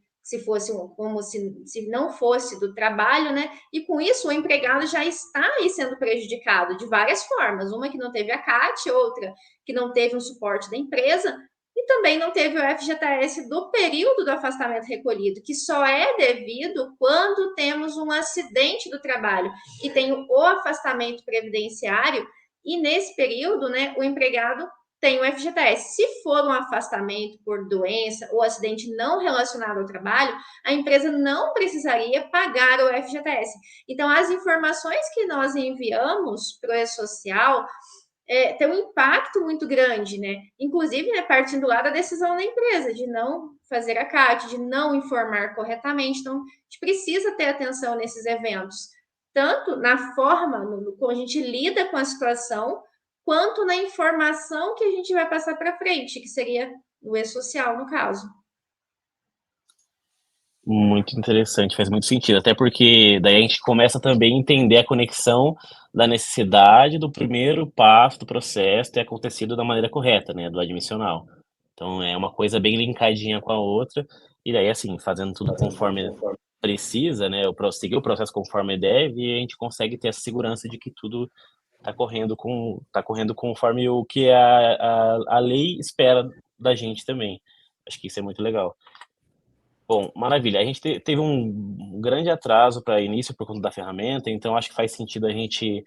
como se não fosse do trabalho, né? E com isso o empregado já está aí sendo prejudicado de várias formas, uma que não teve a CAT, outra que não teve um suporte da empresa, e também não teve o FGTS do período do afastamento recolhido, que só é devido quando temos um acidente do trabalho e tem o afastamento previdenciário, e nesse período, né, o empregado tem o FGTS. Se for um afastamento por doença ou acidente não relacionado ao trabalho, a empresa não precisaria pagar o FGTS. Então, as informações que nós enviamos para o E-Social tem um impacto muito grande, né? Inclusive, né, partindo lá da decisão da empresa de não fazer a CAT, de não informar corretamente. Então, a gente precisa ter atenção nesses eventos, tanto na forma como a gente lida com a situação, quanto na informação que a gente vai passar para frente, que seria o E-Social, no caso. Muito interessante, faz muito sentido, até porque daí a gente começa também a entender a conexão da necessidade do primeiro passo do processo ter acontecido da maneira correta, né, do admissional. Então é uma coisa bem linkadinha com a outra, e daí assim, fazendo tudo conforme precisa, né, seguir o processo conforme deve, e a gente consegue ter essa segurança de que tudo tá correndo conforme o que a lei espera da gente também. Acho que isso é muito legal. Bom, maravilha. A gente teve um um grande atraso para início por conta da ferramenta, então acho que faz sentido a gente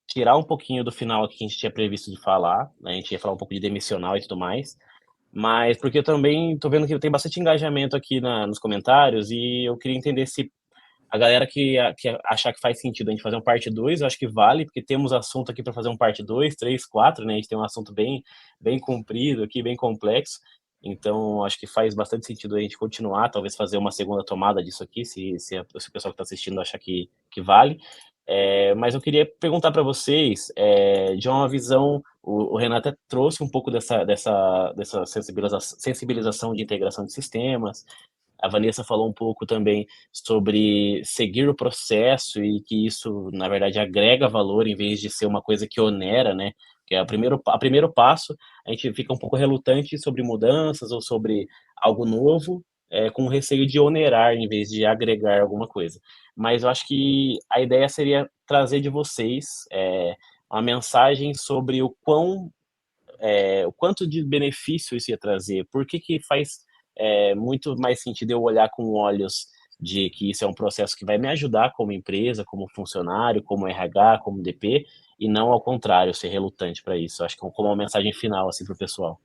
tirar um pouquinho do final aqui que a gente tinha previsto de falar, né? A gente ia falar um pouco de demissional e tudo mais, mas porque eu também tô vendo que tem bastante engajamento aqui nos comentários e eu queria entender se a galera que achar que faz sentido a gente fazer um parte 2, eu acho que vale, porque temos assunto aqui para fazer um parte 2, 3, 4, né? A gente tem um assunto bem comprido aqui, bem complexo. Então, acho que faz bastante sentido a gente continuar, talvez fazer uma segunda tomada disso aqui, se o pessoal que está assistindo achar que vale. Mas eu queria perguntar para vocês, de uma visão, o Renato até trouxe um pouco dessa sensibilização de integração de sistemas, a Vanessa falou um pouco também sobre seguir o processo e que isso, na verdade, agrega valor em vez de ser uma coisa que onera, né? Que é o primeiro passo, a gente fica um pouco relutante sobre mudanças ou sobre algo novo, com receio de onerar em vez de agregar alguma coisa. Mas eu acho que a ideia seria trazer de vocês uma mensagem sobre o quanto de benefício isso ia trazer, por que faz muito mais sentido eu olhar com olhos de que isso é um processo que vai me ajudar como empresa, como funcionário, como RH, como DP, e não ao contrário, ser relutante para isso. Acho que como uma mensagem final assim para o pessoal.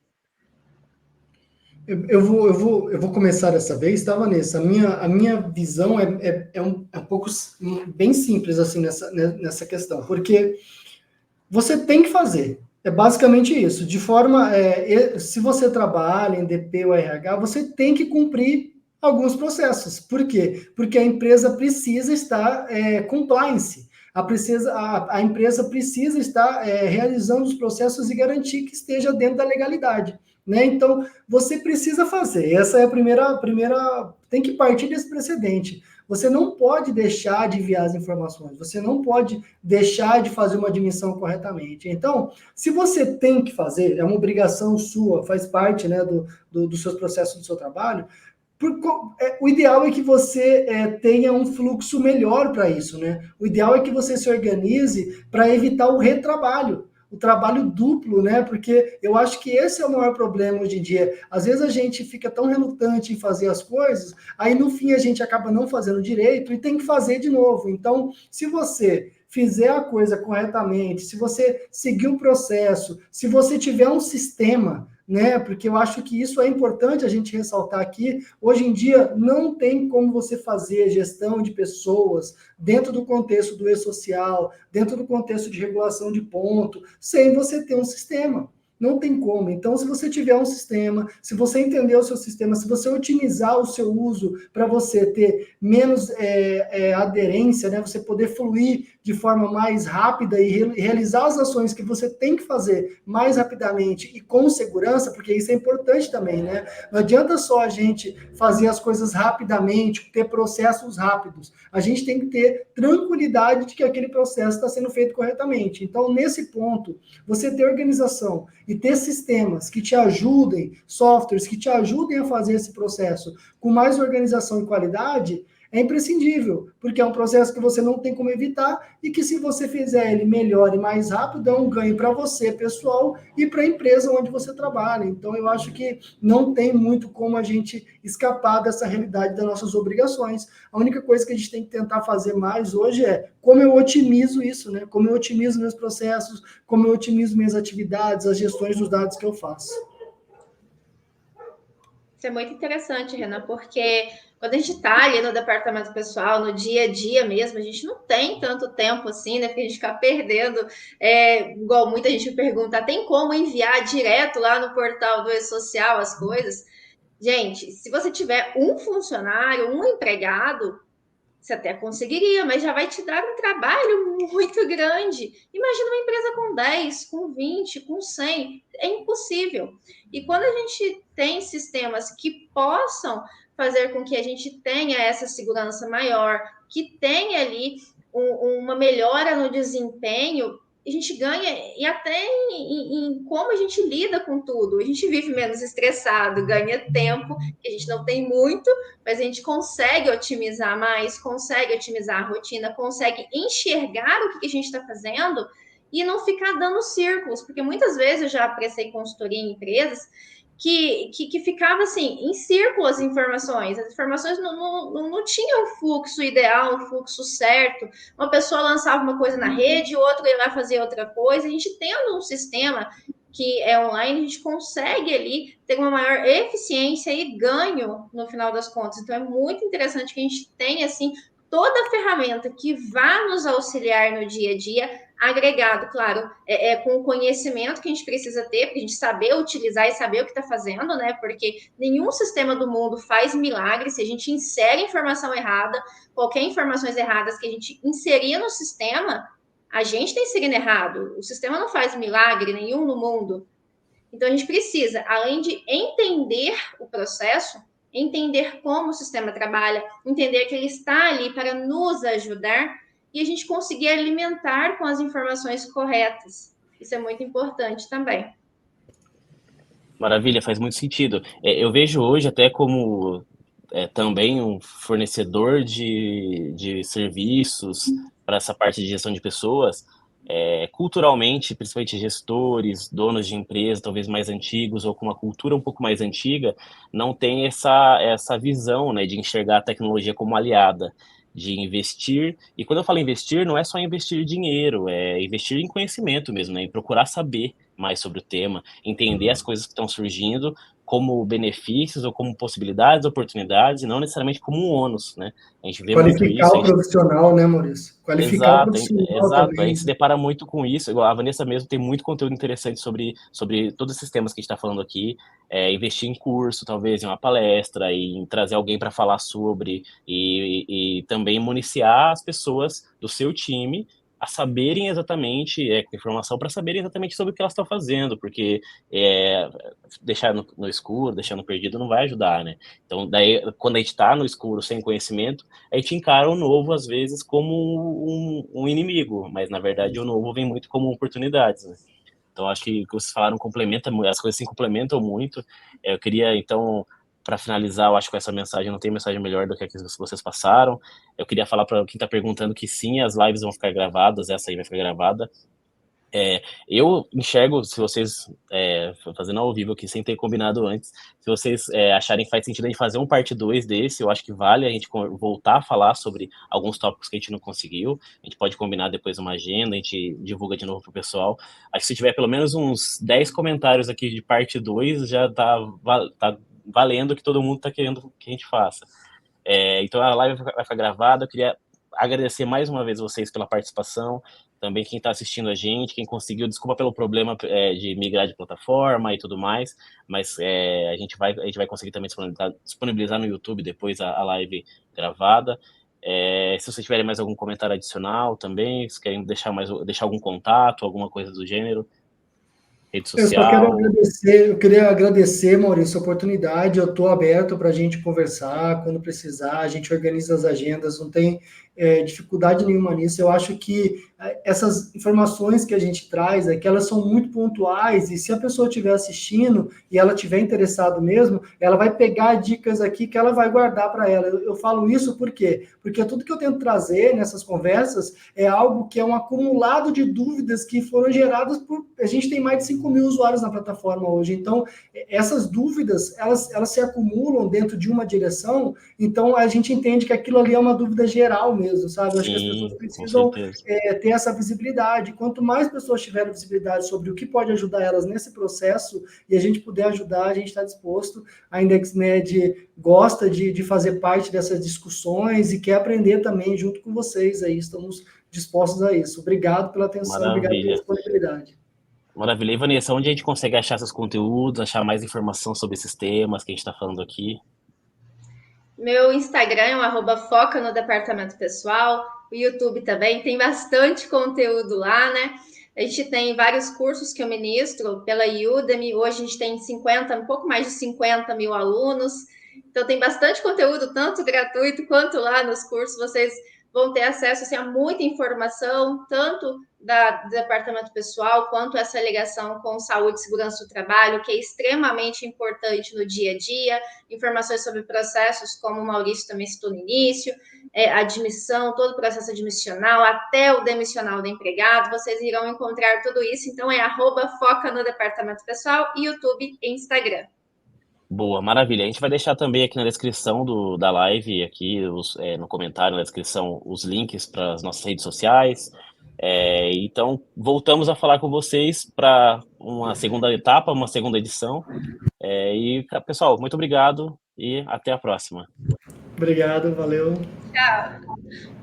Eu vou começar dessa vez, tá, Vanessa? A minha visão é um pouco bem simples assim nessa questão, porque você tem que fazer. É basicamente isso. De forma, se você trabalha em DP ou RH, você tem que cumprir alguns processos. Por quê? Porque a empresa precisa estar compliance. A empresa precisa estar realizando os processos e garantir que esteja dentro da legalidade. Né? Então, você precisa fazer. Essa é a primeira. Tem que partir desse precedente. Você não pode deixar de enviar as informações, você não pode deixar de fazer uma admissão corretamente. Então, se você tem que fazer, é uma obrigação sua, faz parte, né, dos seus processos do seu trabalho, o ideal é que você tenha um fluxo melhor para isso, né? O ideal é que você se organize para evitar o retrabalho, o trabalho duplo, né? Porque eu acho que esse é o maior problema hoje em dia. Às vezes a gente fica tão relutante em fazer as coisas, aí no fim a gente acaba não fazendo direito e tem que fazer de novo. Então, se você fizer a coisa corretamente, se você seguir o processo, se você tiver um sistema, né? Porque eu acho que isso é importante a gente ressaltar aqui. Hoje em dia não tem como você fazer gestão de pessoas dentro do contexto do e-social, dentro do contexto de regulação de ponto, sem você ter um sistema. Não tem como. Então, se você tiver um sistema, se você entender o seu sistema, se você otimizar o seu uso para você ter menos aderência, né? Você poder fluir de forma mais rápida e realizar as ações que você tem que fazer mais rapidamente e com segurança, porque isso é importante também, né? Não adianta só a gente fazer as coisas rapidamente, ter processos rápidos. A gente tem que ter tranquilidade de que aquele processo está sendo feito corretamente. Então, nesse ponto, você ter organização e ter sistemas que te ajudem, softwares que te ajudem a fazer esse processo com mais organização e qualidade, é imprescindível, porque é um processo que você não tem como evitar e que se você fizer ele melhor e mais rápido, é um ganho para você, pessoal, e para a empresa onde você trabalha. Então, eu acho que não tem muito como a gente escapar dessa realidade das nossas obrigações. A única coisa que a gente tem que tentar fazer mais hoje é como eu otimizo isso, né? Como eu otimizo meus processos, como eu otimizo minhas atividades, as gestões dos dados que eu faço. Isso é muito interessante, Renan, porque quando a gente está ali no departamento pessoal, no dia a dia mesmo, a gente não tem tanto tempo assim, né? Porque a gente fica perdendo, igual muita gente me pergunta, tem como enviar direto lá no portal do e-social as coisas? Gente, se você tiver um funcionário, um empregado, você até conseguiria, mas já vai te dar um trabalho muito grande. Imagina uma empresa com 10, com 20, com 100. É impossível. E quando a gente tem sistemas que possam fazer com que a gente tenha essa segurança maior, que tenha ali uma melhora no desempenho, a gente ganha e até em como a gente lida com tudo. A gente vive menos estressado, ganha tempo, que a gente não tem muito, mas a gente consegue otimizar mais, consegue otimizar a rotina, consegue enxergar o que a gente está fazendo e não ficar dando círculos, porque muitas vezes eu já prestei consultoria em empresas que ficava assim, em círculo as informações não tinham um fluxo ideal, um fluxo certo. Uma pessoa lançava uma coisa na rede, outra ia lá fazer outra coisa. A gente tendo um sistema que é online, a gente consegue ali ter uma maior eficiência e ganho no final das contas. Então é muito interessante que a gente tenha assim toda a ferramenta que vá nos auxiliar no dia a dia, agregado, claro, com o conhecimento que a gente precisa ter, para a gente saber utilizar e saber o que está fazendo, né? Porque nenhum sistema do mundo faz milagre. Se a gente insere informação errada, qualquer informações erradas que a gente inserir no sistema, a gente está inserindo errado. O sistema não faz milagre nenhum no mundo. Então, a gente precisa, além de entender o processo, entender como o sistema trabalha, entender que ele está ali para nos ajudar e a gente conseguir alimentar com as informações corretas. Isso é muito importante também. Maravilha, faz muito sentido. Eu vejo hoje até como também um fornecedor de serviços para essa parte de gestão de pessoas, culturalmente, principalmente gestores, donos de empresa, talvez mais antigos ou com uma cultura um pouco mais antiga, não tem essa visão, né, de enxergar a tecnologia como aliada, de investir. E quando eu falo investir, não é só investir dinheiro, é investir em conhecimento mesmo, né, em procurar saber mais sobre o tema, entender as coisas que estão surgindo como benefícios ou como possibilidades, oportunidades, e não necessariamente como um ônus, né? A gente vê muito Qualificar isso. o profissional, né, Maurício? Qualificar o Exato, profissional exato. A também. gente se depara muito com isso. Igual a Vanessa mesmo tem muito conteúdo interessante sobre todos esses temas que a gente está falando aqui. Investir em curso, talvez, em uma palestra, em trazer alguém para falar sobre, e também municiar as pessoas do seu time a saberem exatamente, informação para saberem exatamente sobre o que elas estão fazendo, porque deixar no escuro, deixar no perdido não vai ajudar, né? Então, daí, quando a gente está no escuro, sem conhecimento, a gente encara o novo, às vezes, como um inimigo, mas, na verdade, o novo vem muito como oportunidades, né? Então, acho que o que vocês falaram complementa, as coisas se complementam muito. Eu queria, então, para finalizar, eu acho que com essa mensagem não tem mensagem melhor do que a que vocês passaram. Eu queria falar para quem está perguntando que sim, as lives vão ficar gravadas, essa aí vai ficar gravada. Eu enxergo, se vocês, fazendo ao vivo aqui, sem ter combinado antes, se vocês acharem que faz sentido a gente fazer um parte 2 desse, eu acho que vale a gente voltar a falar sobre alguns tópicos que a gente não conseguiu. A gente pode combinar depois uma agenda, a gente divulga de novo pro pessoal. Acho que se tiver pelo menos uns 10 comentários aqui de parte 2, já tá valendo que todo mundo tá querendo que a gente faça. Então a live vai ficar gravada. Eu queria agradecer mais uma vez vocês pela participação, também quem está assistindo a gente, quem conseguiu, desculpa pelo problema de migrar de plataforma e tudo mais, mas a gente vai conseguir também disponibilizar no YouTube depois a live gravada. Se vocês tiverem mais algum comentário adicional também, se querem deixar algum contato, alguma coisa do gênero, rede social. Eu queria agradecer, Maurício, a oportunidade. Eu estou aberto para a gente conversar quando precisar, a gente organiza as agendas, não tem dificuldade nenhuma nisso. Eu acho que essas informações que a gente traz aqui, elas são muito pontuais, e se a pessoa estiver assistindo e ela estiver interessado mesmo, ela vai pegar dicas aqui que ela vai guardar para ela. Eu falo isso por quê? Porque tudo que eu tento trazer nessas conversas é algo que é um acumulado de dúvidas que foram geradas por... A gente tem mais de 5 mil usuários na plataforma hoje, então essas dúvidas, elas se acumulam dentro de uma direção, então a gente entende que aquilo ali é uma dúvida geral mesmo, sabe? Eu acho que as pessoas precisam ter essa visibilidade. Quanto mais pessoas tiverem visibilidade sobre o que pode ajudar elas nesse processo e a gente puder ajudar, a gente está disposto. A IndexMed gosta de fazer parte dessas discussões e quer aprender também junto com vocês aí. Estamos dispostos a isso. Obrigado pela atenção, Maravilha. Obrigado pela disponibilidade. Maravilha. E, Vanessa, onde a gente consegue achar esses conteúdos, achar mais informação sobre esses temas que a gente está falando aqui? Meu Instagram é @foca no departamento pessoal, o YouTube também tem bastante conteúdo lá, né? A gente tem vários cursos que eu ministro pela Udemy, hoje a gente tem um pouco mais de 50 mil alunos, então tem bastante conteúdo, tanto gratuito quanto lá nos cursos, vocês vão ter acesso assim, a muita informação, tanto do departamento pessoal, quanto essa ligação com saúde e segurança do trabalho, que é extremamente importante no dia a dia, informações sobre processos, como o Maurício também citou no início, admissão, todo o processo admissional, até o demissional do empregado, vocês irão encontrar tudo isso, então @foca no departamento pessoal, YouTube e Instagram. Boa, maravilha. A gente vai deixar também aqui na descrição da live, aqui no comentário, na descrição, os links para as nossas redes sociais. Então, voltamos a falar com vocês para uma segunda etapa, uma segunda edição. Pessoal, muito obrigado e até a próxima. Obrigado, valeu. Tchau.